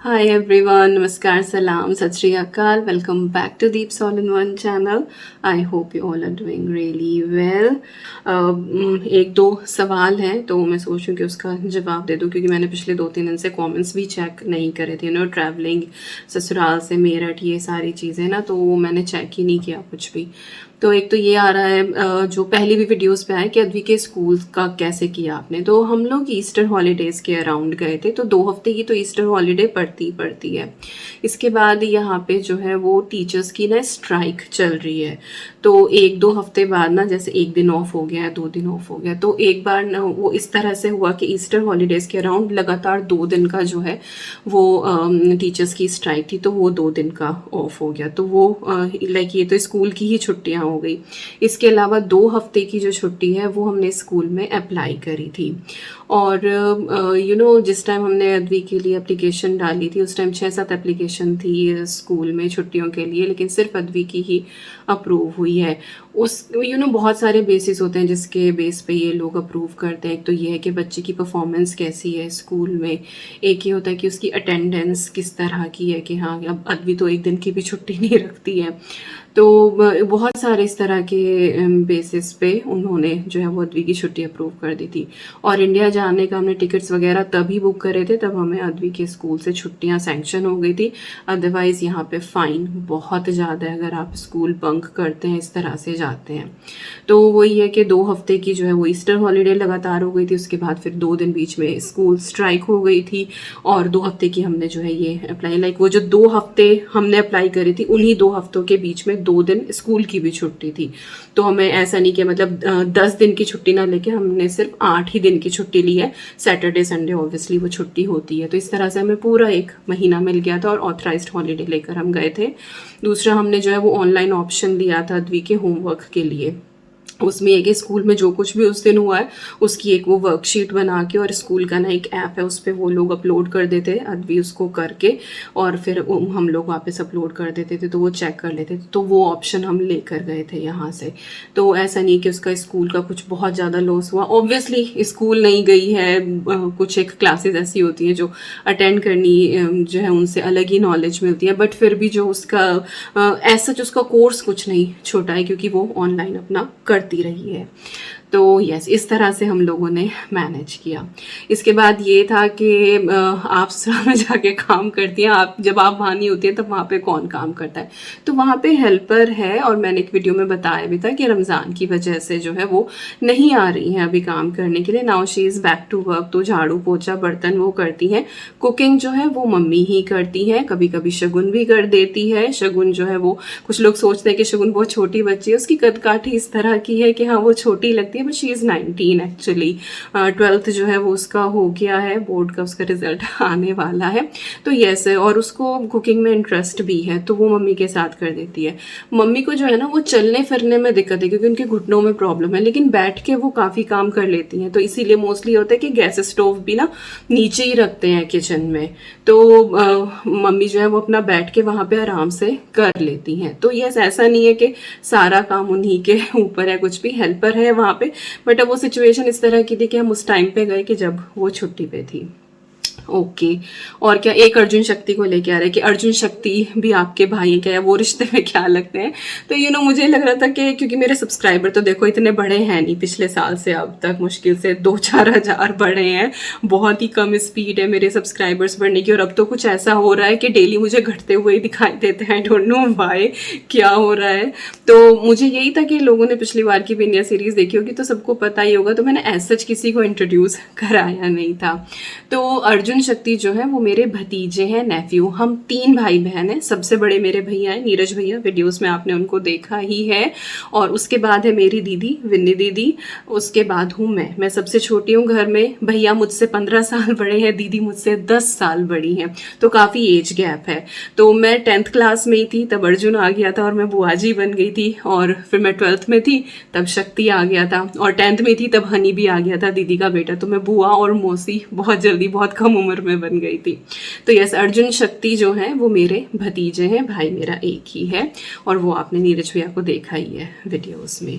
Hi everyone, Namaskar, Salam, Sat Shri Akal. Welcome back to Deep All in One channel. I hope you all are doing really well. एक दो सवाल हैं तो मैं सोच रही हूँ कि उसका जवाब दे दूँ, क्योंकि मैंने पिछले 2-3 दिन से कमेंट्स भी चेक नहीं करे थे। ट्रैवलिंग ससुराल से मेरठ, ये सारी चीज़ें ना, तो वो मैंने चेक ही नहीं किया कुछ भी। तो एक तो ये आ रहा है, जो पहले भी वीडियोस पे आए कि अद्वी के स्कूल का कैसे किया आपने। तो हम लोग ईस्टर हॉलीडेज़ के अराउंड गए थे, तो 2 हफ्ते की तो ईस्टर हॉलीडे पड़ती है। इसके बाद यहाँ पे जो है वो टीचर्स की ना स्ट्राइक चल रही है। तो 1-2 हफ्ते बाद ना, जैसे 1 दिन ऑफ हो गया, 2 दिन ऑफ हो गया, तो एक बार ना वो इस तरह से हुआ कि ईस्टर हॉलीडेज़ के अराउंड लगातार 2 दिन का जो है वो टीचर्स की स्ट्राइक थी, तो वो 2 दिन का ऑफ हो गया। तो वो लाइक ये तो स्कूल की ही छुट्टियाँ हो गई। इसके अलावा 2 हफ्ते की जो छुट्टी है वो हमने स्कूल में अप्लाई करी थी। और जिस टाइम हमने अद्वी के लिए एप्लीकेशन डाली थी, उस टाइम 6-7 एप्लीकेशन थी स्कूल में छुट्टियों के लिए, लेकिन सिर्फ अद्वी की ही अप्रूव हुई है। उस बहुत सारे बेसिस होते हैं जिसके बेस पे ये लोग अप्रूव करते हैं। एक तो ये है कि बच्चे की परफॉर्मेंस कैसी है स्कूल में, एक ये होता है कि उसकी अटेंडेंस किस तरह की है, कि हाँ अब अद्वी तो एक दिन की भी छुट्टी नहीं रखती है। तो बहुत सारे इस तरह के बेसिस पे उन्होंने जो है वो अद्वी की छुट्टी अप्रूव कर दी थी। और इंडिया जाने का हमने टिकट्स वगैरह तभी बुक करे थे, तब हमें अद्वी के स्कूल से छुट्टियां सैंक्शन हो गई थी। अदरवाइज़ यहाँ पे फ़ाइन बहुत ज़्यादा है अगर आप स्कूल बंक करते हैं, इस तरह से जाते हैं। तो वही है कि 2 हफ्ते की जो है वो ईस्टर हॉलीडे लगातार हो गई थी, उसके बाद फिर 2 दिन बीच में स्कूल स्ट्राइक हो गई थी, और 2 हफ्ते की हमने जो है ये अप्लाई, लाइक वो जो 2 हफ्ते हमने अप्लाई करी थी, उन्हीं 2 हफ्तों के बीच में 2 दिन स्कूल की भी छुट्टी थी। तो हमें ऐसा नहीं कि मतलब 10 दिन की छुट्टी ना लेके हमने सिर्फ 8 ही दिन की छुट्टी ली है। सैटरडे संडे ऑब्वियसली वो छुट्टी होती है, तो इस तरह से हमें पूरा 1 महीना मिल गया था और ऑथराइज्ड हॉलीडे लेकर हम गए थे। दूसरा हमने जो है वो ऑनलाइन ऑप्शन लिया था अद्वी के होमवर्क के लिए। उसमें एक स्कूल में जो कुछ भी उस दिन हुआ है उसकी एक वो वर्कशीट बना के, और स्कूल का ना एक ऐप है उस पर वो लोग अपलोड कर देते हैं, अद्वी उसको करके और फिर हम लोग वापस अपलोड कर देते थे, तो वो चेक कर लेते थे। तो वो ऑप्शन हम लेकर गए थे यहाँ से। तो ऐसा नहीं कि उसका स्कूल का कुछ बहुत ज़्यादा लॉस हुआ। ऑब्वियसली स्कूल नहीं गई है, कुछ एक क्लासेस ऐसी होती हैं जो अटेंड करनी जो है उनसे अलग ही नॉलेज मिलती है, बट फिर भी जो उसका ऐसा जो उसका कोर्स कुछ नहीं छोटा है, क्योंकि वो ऑनलाइन अपना करती रही है। तो यस, इस तरह से हम लोगों ने मैनेज किया। इसके बाद ये था कि आप ससुराल में जाके काम करती हैं, आप जब आप वहाँ नहीं होती हैं तब वहाँ पे कौन काम करता है। तो वहाँ पे हेल्पर है, और मैंने एक वीडियो में बताया भी था कि रमज़ान की वजह से जो है वो नहीं आ रही हैं अभी काम करने के लिए। Now she is back to work, तो झाड़ू पोछा बर्तन वो करती हैं। कुकिंग जो है वो मम्मी ही करती हैं, कभी कभी शगुन भी कर देती है। शगुन जो है वो, कुछ लोग सोचते हैं कि शगुन बहुत छोटी बच्ची है, उसकी कद काठी इस तरह की है कि हाँ वो छोटी लगती है, but she is 19 actually. 12th जो है वो उसका हो गया है, बोर्ड का उसका रिजल्ट आने वाला है। तो यस, और उसको कुकिंग में इंटरेस्ट भी है, तो वो मम्मी के साथ कर देती है। मम्मी को जो है ना वो चलने फिरने में दिक्कत है, क्योंकि उनके घुटनों में प्रॉब्लम है, लेकिन बैठ के वो काफ़ी काम कर लेती हैं। तो इसीलिए मोस्टली होता है कि गैस स्टोव भी ना नीचे ही रखते हैं किचन में, तो मम्मी जो है वो अपना बैठ के वहाँ पे आराम से कर लेती हैं। तो यस, ऐसा नहीं है कि सारा काम उन्हीं के ऊपर है, कुछ भी हेल्पर है वहाँ पे। बट अब वो सिचुएशन इस तरह की थी कि हम उस टाइम पे गए कि जब वो छुट्टी पे थी। ओके। और क्या, एक अर्जुन शक्ति को लेके आ रहे हैं कि अर्जुन शक्ति भी आपके भाई क्या है, वो रिश्ते में क्या लगते हैं। तो मुझे लग रहा था कि क्योंकि मेरे सब्सक्राइबर तो देखो इतने बड़े हैं नहीं, पिछले साल से अब तक मुश्किल से 2-4 हज़ार बढ़े हैं। बहुत ही कम स्पीड है मेरे सब्सक्राइबर्स बढ़ने की, और अब तो कुछ ऐसा हो रहा है कि डेली मुझे घटते हुए दिखाई देते हैं। आई डोंट नो व्हाई, क्या हो रहा है। तो मुझे यही था कि लोगों ने पिछली बार की भी इंडिया सीरीज देखी होगी तो सबको पता ही होगा, तो मैंने ऐसा किसी को इंट्रोड्यूस कराया नहीं था। तो अर्जुन शक्ति जो है वो मेरे भतीजे हैं, नेफ्यू। हम 3 भाई बहन हैं। सबसे बड़े मेरे भैया हैं नीरज भैया, वीडियोस में आपने उनको देखा ही है। और उसके बाद है मेरी दीदी विन्नी दीदी, उसके बाद हूँ मैं सबसे छोटी हूँ घर में। भैया मुझसे 15 साल बड़े हैं, दीदी मुझसे 10 साल बड़ी हैं, तो काफ़ी एज गैप है। तो मैं 10th क्लास में ही थी तब अर्जुन आ गया था और मैं बुआजी बन गई थी, और फिर मैं 12th में थी तब शक्ति आ गया था, और 10th में थी तब हनी भी आ गया था, दीदी का बेटा। तो मैं बुआ और मौसी बहुत जल्दी, बहुत कम उम्र में बन गई थी। तो यस, अर्जुन शक्ति जो है वो मेरे भतीजे हैं, भाई मेरा एक ही है, और वो आपने नीरज भैया को देखा ही है वीडियोस में।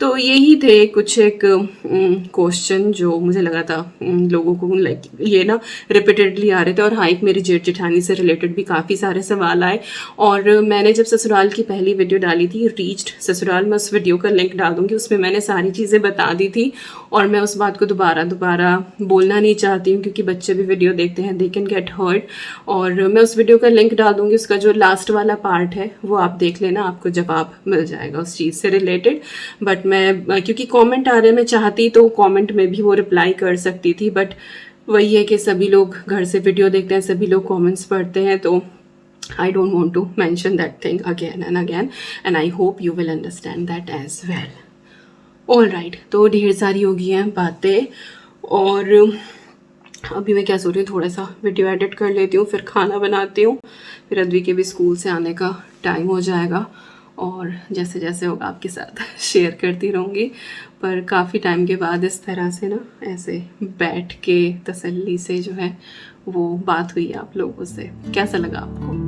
तो यही थे कुछ एक क्वेश्चन जो मुझे लगा था लोगों को लाइक ये ना रिपीटेडली आ रहे थे। और हाँ, एक मेरी जेठ जेठानी से रिलेटेड भी काफ़ी सारे सवाल आए। और मैंने जब ससुराल की पहली वीडियो डाली थी रीच्ड ससुराल, मैं उस वीडियो का लिंक डाल दूँगी, उसमें मैंने सारी चीज़ें बता दी थी। और मैं उस बात को दोबारा बोलना नहीं चाहती हूँ, क्योंकि बच्चे भी वीडियो देखते हैं, दे कैन गेट हर्ट। और मैं उस वीडियो का लिंक डाल दूँगी, उसका जो लास्ट वाला पार्ट है वो आप देख लेना, आपको जवाब मिल जाएगा उस चीज़ से रिलेटेड। बट मैं क्योंकि कमेंट आ रहे, मैं चाहती तो कमेंट में भी वो रिप्लाई कर सकती थी, बट वही है कि सभी लोग घर से वीडियो देखते हैं, सभी लोग कमेंट्स पढ़ते हैं, तो I don't want to mention that thing again and again, and I hope you will understand that as well. All right, तो ढेर सारी हो गई हैं बातें, और अभी मैं क्या सोच रही हूँ, थोड़ा सा वीडियो एडिट कर लेती हूँ, फिर खाना बनाती हूँ, फिर अद्वी के भी स्कूल से आने का टाइम हो जाएगा, और जैसे जैसे होगा आपके साथ शेयर करती रहूँगी। पर काफ़ी टाइम के बाद इस तरह से ना ऐसे बैठ के तसल्ली से जो है वो बात हुई आप लोगों से। कैसा लगा आपको?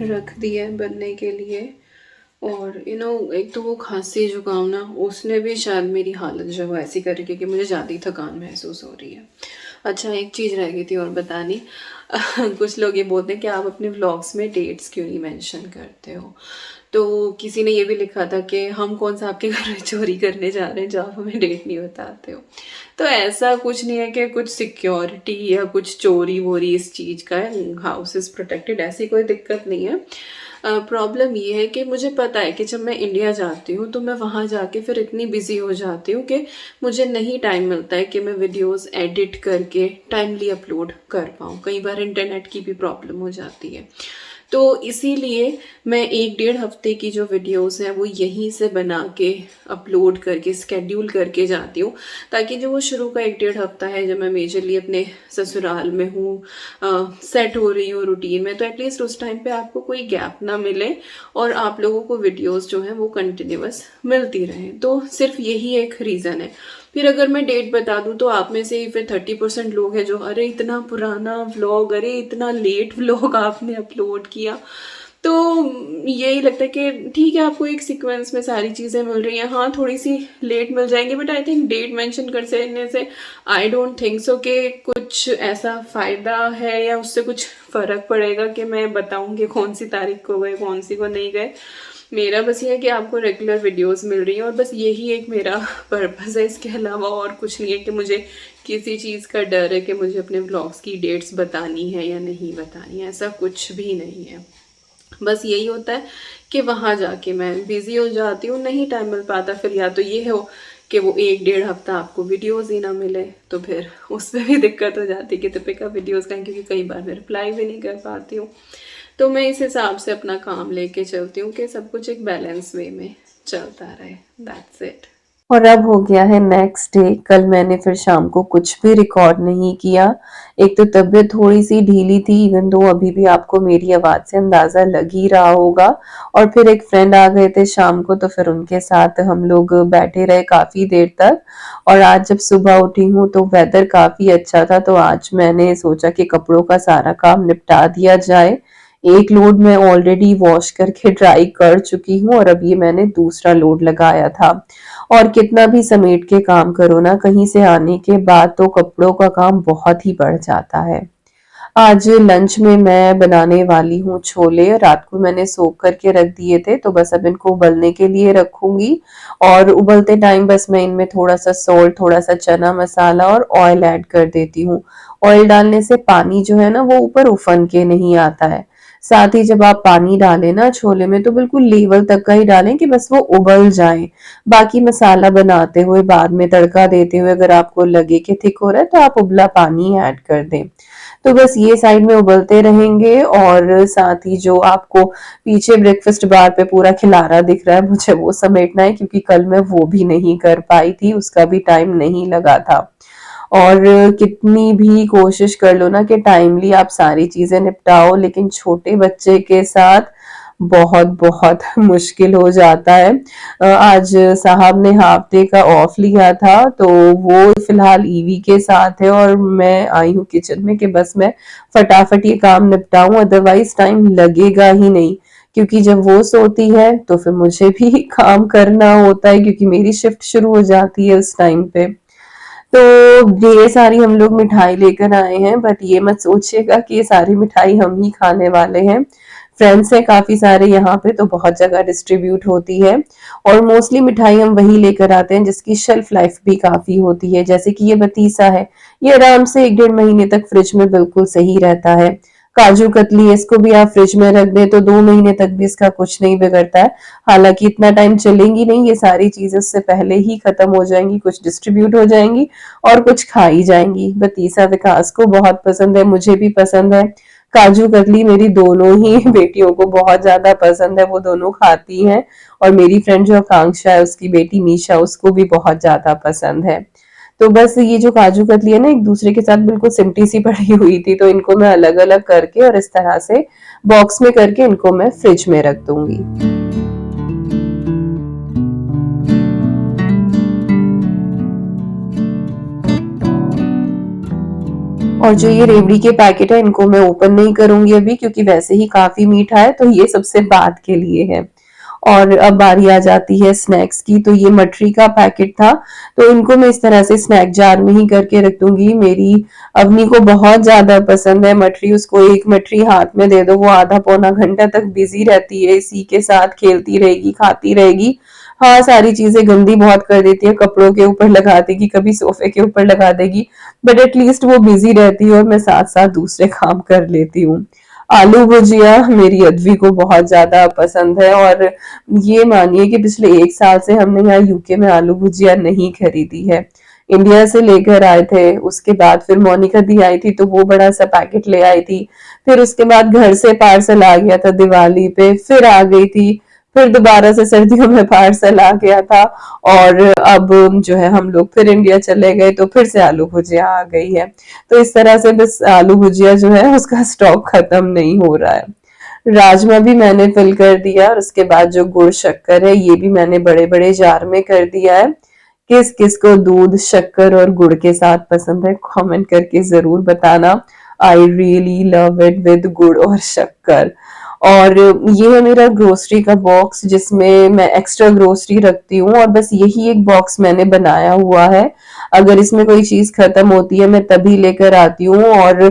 रख दिया है बनने के लिए। और एक तो वो खांसी जुकाम ना, उसने भी शायद मेरी हालत जो है ऐसी कर रही है कि मुझे ज़्यादा ही थकान महसूस हो रही है। अच्छा, एक चीज़ रह गई थी और बतानी। कुछ लोग ये बोलते हैं कि आप अपने व्लॉग्स में डेट्स क्यों नहीं मेंशन करते हो। तो किसी ने ये भी लिखा था कि हम कौन सा आपके घर में चोरी करने जा रहे हैं जो आप हमें डेट नहीं बताते हो। तो ऐसा कुछ नहीं है कि कुछ सिक्योरिटी या कुछ चोरी वोरी इस चीज़ का है, हाउस इज़ प्रोटेक्टेड, ऐसी कोई दिक्कत नहीं है। प्रॉब्लम ये है कि मुझे पता है कि जब मैं इंडिया जाती हूँ तो मैं वहाँ जाके फिर इतनी बिजी हो जाती हूँ कि मुझे नहीं टाइम मिलता है कि मैं वीडियोस एडिट करके टाइमली अपलोड कर पाऊँ। कई बार इंटरनेट की भी प्रॉब्लम हो जाती है, तो इसीलिए मैं 1-1.5 हफ्ते की जो वीडियोस हैं वो यहीं से बना के अपलोड करके स्केड्यूल करके जाती हूँ, ताकि जो वो शुरू का 1-1.5 हफ्ता है जब मैं मेजरली अपने ससुराल में हूँ, सेट हो रही हूँ रूटीन में, तो एटलीस्ट उस टाइम पे आपको कोई गैप ना मिले और आप लोगों को वीडियोस जो हैं वो कंटिन्यूअस मिलती रहें। तो सिर्फ यही एक रीज़न है। फिर अगर मैं डेट बता दूं तो आप में से ही फिर 30% लोग हैं जो अरे इतना पुराना व्लॉग, अरे इतना लेट व्लॉग आपने अपलोड किया। तो यही लगता है कि ठीक है, आपको एक सीक्वेंस में सारी चीज़ें मिल रही हैं, हाँ थोड़ी सी लेट मिल जाएंगी, but I think date mention करने से आई डोंट थिंक सो कि कुछ ऐसा फ़ायदा है या उससे कुछ फ़र्क पड़ेगा कि मैं बताऊँ कि कौन सी तारीख को गए कौन सी को नहीं गए। मेरा बस ये है कि आपको रेगुलर वीडियोस मिल रही हैं और बस यही एक मेरा पर्पस है, इसके अलावा और कुछ नहीं है कि मुझे किसी चीज़ का डर है कि मुझे अपने व्लॉग्स की डेट्स बतानी है या नहीं बतानी है, ऐसा कुछ भी नहीं है। बस यही होता है कि वहाँ जाके मैं बिज़ी हो जाती हूँ, नहीं टाइम मिल पाता, फिर या तो ये हो कि वो 1-1.5 हफ्ता आपको वीडियोस ही ना मिले, तो फिर उसमें भी दिक्कत हो जाती है कि दीपिका वीडियोस का, क्योंकि कई बार मैं रिप्लाई भी नहीं कर पाती हूँ। तो मैं इस हिसाब से अपना काम लेके चलती हूँ कि सब कुछ एक बैलेंस वे में चलता रहे, दैट्स इट। और अब हो गया है नेक्स्ट डे। कल मैंने फिर शाम को कुछ भी रिकॉर्ड नहीं किया। एक तो तबीयत थोड़ी सी ढीली थी, इवन दो अभी भी आपको मेरी आवाज़ से अंदाज़ा लग ही रहा होगा। और फिर एक फ्रेंड आ गए थे शाम को, तो फिर उनके साथ हम लोग बैठे रहे काफ़ी देर तक। और आज जब सुबह उठी हूँ तो वेदर काफ़ी अच्छा था, तो आज मैंने सोचा कि कपड़ों का सारा काम निपटा दिया जाए। एक लोड मैं ऑलरेडी वॉश करके ड्राई कर चुकी हूँ और अब ये मैंने दूसरा लोड लगाया था। और कितना भी समेट के काम करो ना, कहीं से आने के बाद तो कपड़ों का काम बहुत ही बढ़ जाता है। आज लंच में मैं बनाने वाली हूँ छोले। रात को मैंने सोख करके रख दिए थे, तो बस अब इनको उबलने के लिए रखूंगी। और उबलते टाइम बस मैं इनमें थोड़ा सा सॉल्ट, थोड़ा सा चना मसाला और ऑयल ऐड कर देती हूँ। ऑयल डालने से पानी जो है ना वो ऊपर उफन के नहीं आता है। साथ ही जब आप पानी डालें ना छोले में, तो बिल्कुल लेवल तक का ही डालें कि बस वो उबल जाए। बाकी मसाला बनाते हुए, बाद में तड़का देते हुए अगर आपको लगे कि थिक हो रहा है, तो आप उबला पानी ऐड कर दें। तो बस ये साइड में उबलते रहेंगे, और साथ ही जो आपको पीछे ब्रेकफास्ट बार पे पूरा खिलारा दिख रहा है, मुझे वो समेटना है, क्योंकि कल मैं वो भी नहीं कर पाई थी, उसका भी टाइम नहीं लगा था। और कितनी भी कोशिश कर लो ना कि टाइमली आप सारी चीजें निपटाओ, लेकिन छोटे बच्चे के साथ बहुत बहुत मुश्किल हो जाता है। आज साहब ने हाफ डे का ऑफ लिया था, तो वो फिलहाल ईवी के साथ है, और मैं आई हूँ किचन में कि बस मैं फटाफट ये काम निपटाऊं, अदरवाइज टाइम लगेगा ही नहीं। क्योंकि जब वो सोती है तो फिर मुझे भी काम करना होता है, क्योंकि मेरी शिफ्ट शुरू हो जाती है उस टाइम पे। तो ढेर सारी हम लोग मिठाई लेकर आए हैं, बट ये मत सोचिएगा कि ये सारी मिठाई हम ही खाने वाले हैं। फ्रेंड्स हैं काफी सारे यहाँ पे, तो बहुत जगह डिस्ट्रीब्यूट होती है, और मोस्टली मिठाई हम वही लेकर आते हैं जिसकी शेल्फ लाइफ भी काफी होती है। जैसे कि ये बतीसा है, ये आराम से 1 डेढ़ महीने तक फ्रिज में बिल्कुल सही रहता है। काजू कतली है, इसको भी आप फ्रिज में रख दें तो 2 महीने तक भी इसका कुछ नहीं बिगड़ता है। हालांकि इतना टाइम चलेंगी नहीं, ये सारी चीजें उससे पहले ही खत्म हो जाएंगी, कुछ डिस्ट्रीब्यूट हो जाएंगी और कुछ खाई जाएंगी। बतीसा विकास को बहुत पसंद है, मुझे भी पसंद है। काजू कतली मेरी दोनों ही बेटियों को बहुत ज्यादा पसंद है, वो दोनों खाती हैं। और मेरी फ्रेंड जो आकांक्षा है, उसकी बेटी मीशा, उसको भी बहुत ज्यादा पसंद है। तो बस ये जो काजू कतली है ना, एक दूसरे के साथ बिल्कुल सिमटी सी पड़ी हुई थी, तो इनको मैं अलग अलग करके और इस तरह से बॉक्स में करके इनको मैं फ्रिज में रख दूंगी। और जो ये रेवड़ी के पैकेट है, इनको मैं ओपन नहीं करूंगी अभी, क्योंकि वैसे ही काफी मीठा है, तो ये सबसे बाद के लिए है। और अब बारी आ जाती है स्नैक्स की, तो ये मठरी का पैकेट था, तो इनको मैं इस तरह से स्नैक जार में ही करके रख दूंगी। मेरी अवनी को बहुत ज्यादा पसंद है मठरी, उसको एक मठरी हाथ में दे दो, वो आधा पौना घंटा तक बिजी रहती है, इसी के साथ खेलती रहेगी, खाती रहेगी। हाँ, सारी चीजें गंदी बहुत कर देती है, कपड़ों के ऊपर लगा देगी, कभी सोफे के ऊपर लगा देगी, बट एटलीस्ट वो बिजी रहती है और मैं साथ साथ दूसरे काम कर लेती हूँ। आलू भुजिया मेरी अदवी को बहुत ज्यादा पसंद है, और ये मानिए कि पिछले 1 साल से हमने यहाँ यूके में आलू भुजिया नहीं खरीदी है। इंडिया से लेकर आए थे, उसके बाद फिर मोनिका दी आई थी, तो वो बड़ा सा पैकेट ले आई थी। फिर उसके बाद घर से पार्सल आ गया था दिवाली पे, फिर आ गई थी, फिर दोबारा से सर्दियों में पार्सल आ गया था, और अब जो है हम लोग फिर इंडिया चले गए, तो फिर से आलू भुजिया आ गई है। तो इस तरह से बस आलू भुजिया जो है उसका स्टॉक खत्म नहीं हो रहा है। राजमा भी मैंने फिल कर दिया, और उसके बाद जो गुड़ शक्कर है, ये भी मैंने बड़े बड़े जार में कर दिया है। किस किस को दूध, शक्कर और गुड़ के साथ पसंद है, कमेंट करके जरूर बताना। I really love it with गुड़ और शक्कर। और ये है मेरा ग्रोसरी का बॉक्स, जिसमें मैं एक्स्ट्रा ग्रोसरी रखती हूँ, और बस यही एक बॉक्स मैंने बनाया हुआ है। अगर इसमें कोई चीज खत्म होती है, मैं तभी लेकर आती हूँ। और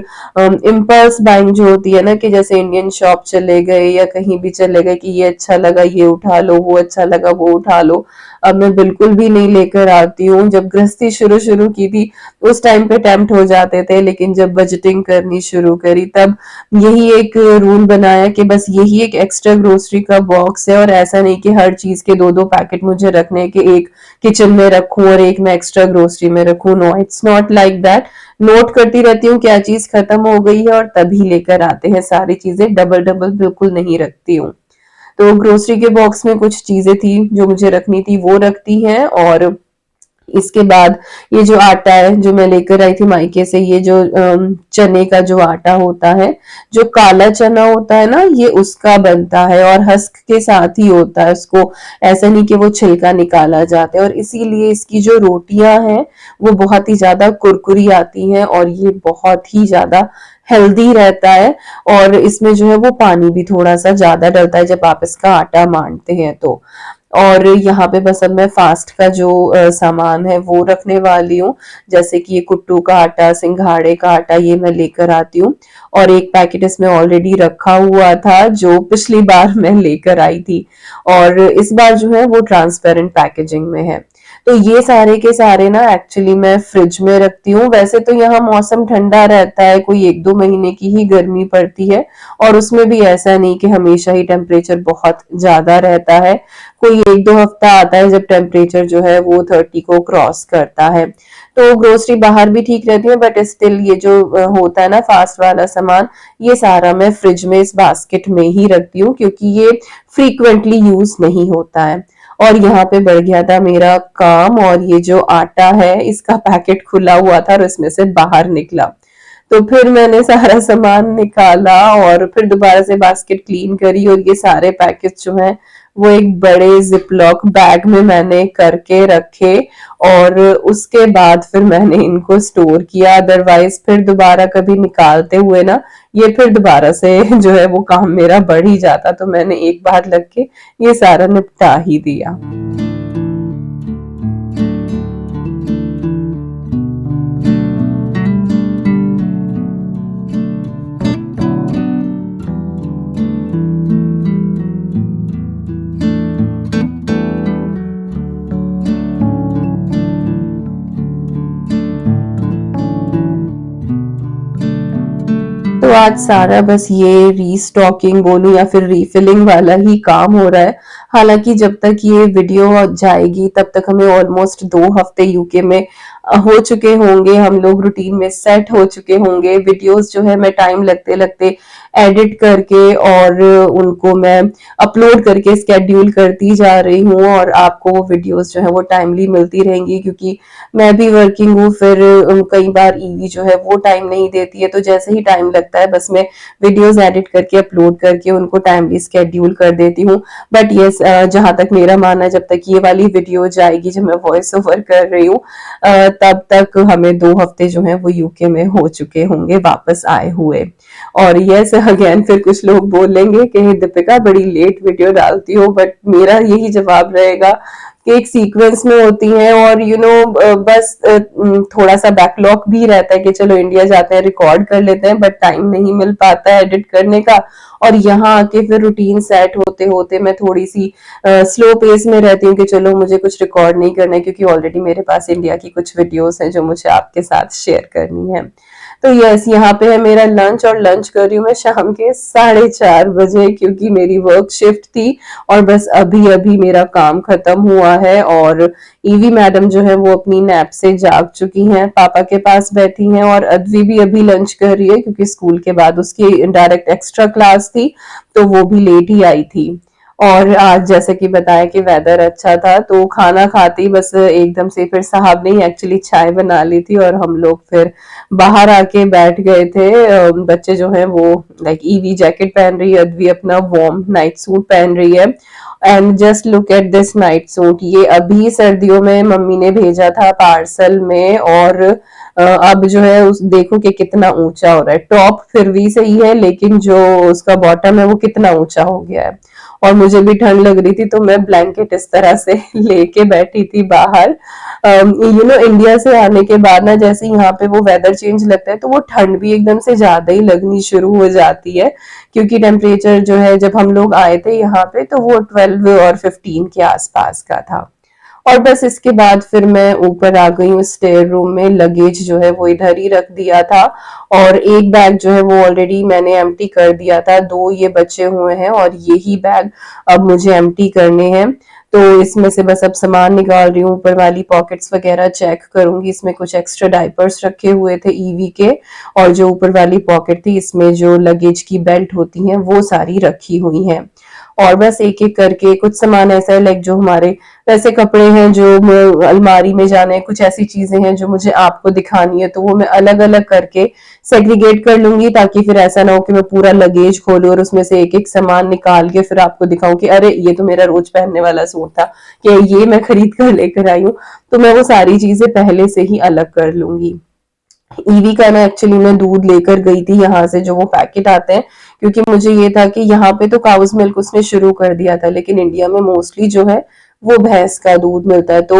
इम्पल्स बाइंग जो होती है ना, कि जैसे इंडियन शॉप चले गए या कहीं भी चले गए कि ये अच्छा लगा ये उठा लो, वो अच्छा लगा वो उठा लो, अब मैं बिल्कुल भी नहीं लेकर आती हूँ। जब गृहस्थी शुरू शुरू की थी, उस टाइम पे टेम्प्ट हो जाते थे, लेकिन जब बजटिंग करनी शुरू करी, तब यही एक रूल बनाया कि बस यही एक एक्स्ट्रा ग्रोसरी का बॉक्स है, और ऐसा नहीं कि हर चीज के दो दो पैकेट मुझे रखने के, एक किचन में रखूं और एक मैं एक्स्ट्रा ग्रोसरी में रखूं। No, it's not like that. Note करती रहती हूँ क्या चीज खत्म हो गई है, और तभी लेकर आते हैं सारी चीजें, डबल डबल बिल्कुल नहीं रखती हूँ। तो ग्रोसरी के बॉक्स में कुछ चीजें थी जो मुझे रखनी थी, वो रखती हैं। और इसके बाद ये जो आटा है जो मैं लेकर आई थी मायके से, ये जो चने का जो आटा होता है, जो काला चना होता है ना, ये उसका बनता है, और हस्क के साथ ही होता है उसको, ऐसा नहीं कि वो छिलका निकाला जाता है। और इसीलिए इसकी जो रोटियां हैं वो बहुत ही ज्यादा कुरकुरी आती हैं, और ये बहुत ही ज्यादा हेल्दी रहता है। और इसमें जो है वो पानी भी थोड़ा सा ज्यादा डलता है जब आप इसका आटा मांडते हैं तो। और यहाँ पे बस अब मैं फास्ट का जो सामान है वो रखने वाली हूँ, जैसे कि ये कुट्टू का आटा, सिंघाड़े का आटा, ये मैं लेकर आती हूँ। और एक पैकेट इसमें ऑलरेडी रखा हुआ था जो पिछली बार मैं लेकर आई थी, और इस बार जो है वो ट्रांसपेरेंट पैकेजिंग में है। तो ये सारे के सारे ना एक्चुअली मैं फ्रिज में रखती हूँ। वैसे तो यहाँ मौसम ठंडा रहता है, कोई 1-2 महीने की ही गर्मी पड़ती है और उसमें भी ऐसा नहीं कि हमेशा ही टेम्परेचर बहुत ज़्यादा रहता है। कोई 1-2 हफ्ता आता है जब टेम्परेचर जो है वो 30 को क्रॉस करता है। तो ग्रोसरी बाहर भी ठीक रहती है, बट स्टिल ये जो होता है ना फास्ट वाला सामान, ये सारा मैं फ्रिज में इस बास्केट में ही रखती हूँ क्योंकि ये फ्रीक्वेंटली यूज नहीं होता है। और यहाँ पे बढ़ गया था मेरा काम और ये जो आटा है इसका पैकेट खुला हुआ था और इसमें से बाहर निकला। तो फिर मैंने सारा सामान निकाला और फिर दोबारा से बास्केट क्लीन करी और ये सारे पैकेट जो हैं वो एक बड़े जिपलॉक बैग में मैंने करके रखे और उसके बाद फिर मैंने इनको स्टोर किया। अदरवाइज फिर दोबारा कभी निकालते हुए ना ये फिर दोबारा से जो है वो काम मेरा बढ़ ही जाता, तो मैंने एक बार लग के ये सारा निपटा ही दिया। तो आज सारा बस ये रीस्टॉकिंग बोलूं या फिर रीफिलिंग वाला ही काम हो रहा है। हालांकि जब तक ये वीडियो जाएगी तब तक हमें ऑलमोस्ट 2 हफ्ते यूके में हो चुके होंगे, हम लोग रूटीन में सेट हो चुके होंगे। वीडियोस जो है मैं टाइम लगते लगते एडिट करके और उनको मैं अपलोड करके स्केड्यूल करती जा रही हूँ और आपको वो वीडियोस जो है वो टाइमली मिलती रहेंगी क्योंकि मैं भी वर्किंग हूँ। फिर कई बार ईवी जो है वो टाइम नहीं देती है, तो जैसे ही टाइम लगता है बस मैं वीडियोस एडिट करके अपलोड करके उनको टाइमली स्केड्यूल कर देती हूँ। बट यस, जहां तक मेरा मानना है जब तक ये वाली वीडियो जाएगी जब मैं वॉइस ओवर कर रही हूँ तब तक हमें 2 हफ्ते जो है वो यूके में हो चुके होंगे वापस आए हुए। और यस अगेन फिर कुछ लोग बोलेंगे कि दीपिका बड़ी लेट वीडियो डालती हो, बट मेरा यही जवाब रहेगा कि एक सीक्वेंस में होती हैं और बस थोड़ा सा बैकलॉग भी रहता है कि चलो इंडिया जाते हैं रिकॉर्ड कर लेते हैं, बट टाइम नहीं मिल पाता है एडिट करने का। और यहाँ आके फिर रूटीन सेट होते होते मैं थोड़ी सी स्लो पेस में रहती हूँ कि चलो मुझे कुछ रिकॉर्ड नहीं करना है क्योंकि ऑलरेडी मेरे पास इंडिया की कुछ वीडियोस हैं जो मुझे आपके साथ शेयर करनी है। तो यस, यहाँ पे है मेरा लंच और लंच कर रही हूँ मैं शाम के 4:30 बजे क्योंकि मेरी वर्क शिफ्ट थी और बस अभी अभी मेरा काम खत्म हुआ है। और ईवी मैडम जो है वो अपनी नैप से जाग चुकी हैं, पापा के पास बैठी हैं और अद्वी भी अभी लंच कर रही है क्योंकि स्कूल के बाद उसकी डायरेक्ट एक्स्ट्रा क्लास थी तो वो भी लेट ही आई थी। और आज जैसे कि बताया कि वेदर अच्छा था तो खाना खाते ही बस एकदम से फिर साहब ने एक्चुअली चाय बना ली थी और हम लोग फिर बाहर आके बैठ गए थे। बच्चे जो हैं वो लाइक ईवी जैकेट पहन रही है, अद्वी अपना वार्म नाइट सूट पहन रही है। And just look at this night suit, ये अभी सर्दियों में मम्मी ने भेजा था पार्सल में और अब जो है उस देखो कि कितना ऊंचा हो रहा है। टॉप फिर भी सही है लेकिन जो उसका बॉटम है वो कितना ऊंचा हो गया है। और मुझे भी ठंड लग रही थी तो मैं ब्लैंकेट इस तरह से लेके बैठी थी बाहर। इंडिया से आने के बाद ना जैसे यहाँ पे वो वेदर चेंज लगता है तो वो ठंड भी एकदम से ज्यादा ही लगनी शुरू हो जाती है क्योंकि टेम्परेचर जो है जब हम लोग आए थे यहाँ पे तो वो 12 और 15 के आसपास का था। और बस इसके बाद फिर मैं ऊपर आ गई हूँ स्टेयर रूम में, लगेज जो है वो इधर ही रख दिया था और एक बैग जो है वो ऑलरेडी मैंने एम्प्टी कर दिया था, 2 ये बचे हुए हैं और यही बैग अब मुझे एम्प्टी करने हैं। तो इसमें से बस अब सामान निकाल रही हूँ, ऊपर वाली पॉकेट्स वगैरह चेक करूंगी। इसमें कुछ एक्स्ट्रा डायपर्स रखे हुए थे ईवी के और जो ऊपर वाली पॉकेट थी इसमें जो लगेज की बेल्ट होती हैं वो सारी रखी हुई हैं। और बस एक एक करके कुछ सामान ऐसा है लाइक जो हमारे वैसे कपड़े हैं जो अलमारी में जाने, कुछ ऐसी चीजें हैं जो मुझे आपको दिखानी है तो वो मैं अलग अलग करके सेग्रीगेट कर लूंगी ताकि फिर ऐसा ना हो कि मैं पूरा लगेज खोलूं और उसमें से एक एक सामान निकाल के फिर आपको दिखाऊं कि अरे ये तो मेरा रोज पहनने वाला सूट था कि ये मैं खरीद कर लेकर आई हूँ। तो मैं वो सारी चीजें पहले से ही अलग कर लूंगी। ईवी का ना एक्चुअली मैं दूध लेकर गई थी यहाँ से जो वो पैकेट आते हैं क्योंकि मुझे ये था कि यहाँ पे तो काउज मिल्क उसने शुरू कर दिया था लेकिन इंडिया में मोस्टली जो है वो भैंस का दूध मिलता है। तो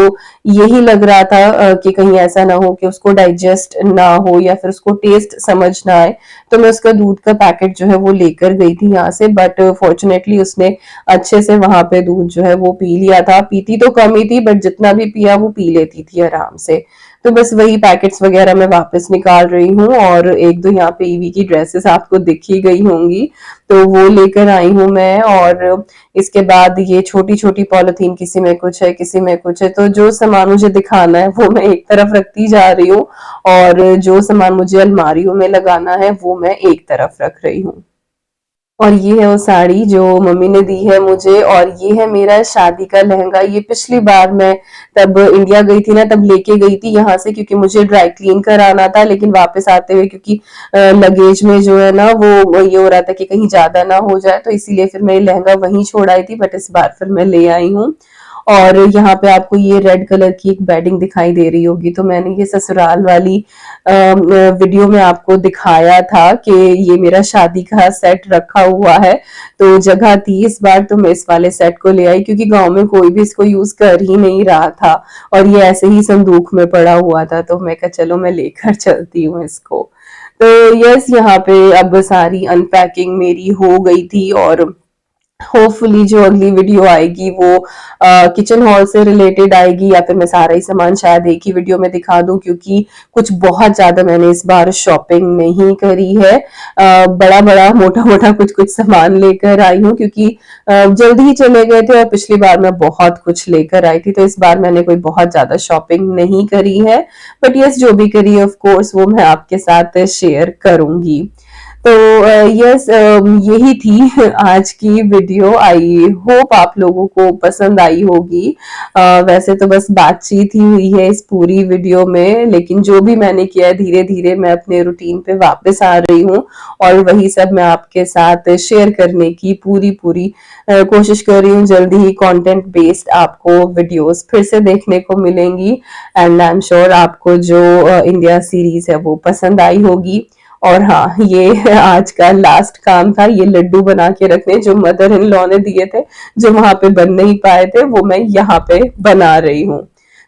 यही लग रहा था कि कहीं ऐसा ना हो कि उसको डाइजेस्ट ना हो या फिर उसको टेस्ट समझ ना आए, तो मैं उसका दूध का पैकेट जो है वो लेकर गई थी यहाँ से, बट फॉर्चुनेटली उसने अच्छे से वहां पे दूध जो है वो पी लिया था। पीती तो कम ही थी, बट जितना भी पिया वो पी लेती थी आराम से। तो बस वही पैकेट्स वगैरह मैं वापस निकाल रही हूँ, और एक दो यहाँ पे ईवी की ड्रेसेस आपको दिख ही गई होंगी, तो वो लेकर आई हूँ मैं। और इसके बाद ये छोटी छोटी पॉलिथीन, किसी में कुछ है किसी में कुछ है, तो जो सामान मुझे दिखाना है वो मैं एक तरफ रखती जा रही हूँ, और जो सामान मुझे अलमारियों में लगाना है वो मैं एक तरफ रख रही हूँ। और ये है वो साड़ी जो मम्मी ने दी है मुझे, और ये है मेरा शादी का लहंगा। ये पिछली बार मैं तब इंडिया गई थी ना, तब लेके गई थी यहाँ से, क्योंकि मुझे ड्राई क्लीन कराना था, लेकिन वापस आते हुए क्योंकि लगेज में जो है ना वो ये हो रहा था कि कहीं ज्यादा ना हो जाए, तो इसीलिए फिर मैं ये लहंगा वहीं छोड़ आई थी, बट इस बार फिर मैं ले आई हूँ। और यहाँ पे आपको ये रेड कलर की एक बेडिंग दिखाई दे रही होगी, तो मैंने ये ससुराल वाली वीडियो में आपको दिखाया था कि ये मेरा शादी का सेट रखा हुआ है, तो जगह थी इस बार तो मैं इस वाले सेट को ले आई, क्योंकि गांव में कोई भी इसको यूज कर ही नहीं रहा था, और ये ऐसे ही संदूक में पड़ा हुआ था, तो मैं कहा चलो मैं लेकर चलती हूँ इसको। तो यस, यहाँ पे अब सारी अनपैकिंग मेरी हो गई थी, और होपफुली जो अगली वीडियो आएगी वो किचन हॉल से रिलेटेड आएगी, या फिर मैं सारा ही सामान शायद एक ही वीडियो में दिखा दूं, क्योंकि कुछ बहुत ज्यादा मैंने इस बार शॉपिंग नहीं करी है। बड़ा बड़ा मोटा मोटा कुछ कुछ सामान लेकर आई हूँ, क्योंकि जल्दी ही चले गए थे, और पिछली बार मैं बहुत कुछ लेकर आई थी, तो इस बार मैंने कोई बहुत ज्यादा शॉपिंग नहीं करी है। बट यस, जो भी करी है ऑफ कोर्स वो मैं आपके साथ शेयर करूंगी। तो यस, यही थी आज की वीडियो। आई होप आप लोगों को पसंद आई होगी। वैसे तो बस बातचीत ही हुई है इस पूरी वीडियो में, लेकिन जो भी मैंने किया है धीरे धीरे मैं अपने रूटीन पे वापस आ रही हूँ, और वही सब मैं आपके साथ शेयर करने की पूरी पूरी कोशिश कर रही हूँ। जल्दी ही कंटेंट बेस्ड आपको वीडियोस फिर से देखने को मिलेंगी, एंड आई एम श्योर आपको जो इंडिया सीरीज है वो पसंद आई होगी। और हाँ, ये आज का लास्ट काम था, ये लड्डू बना के रखने जो मदर इन लॉ ने दिए थे, जो वहां पे बन नहीं पाए थे, वो मैं यहाँ पे बना रही हूँ।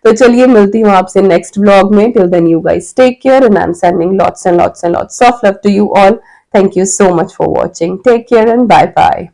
तो चलिए, मिलती हूँ आपसे नेक्स्ट व्लॉग में। Till then you guys take care, and I am sending lots and lots and lots of love to you all. Thank you so much for watching. Take care and bye bye.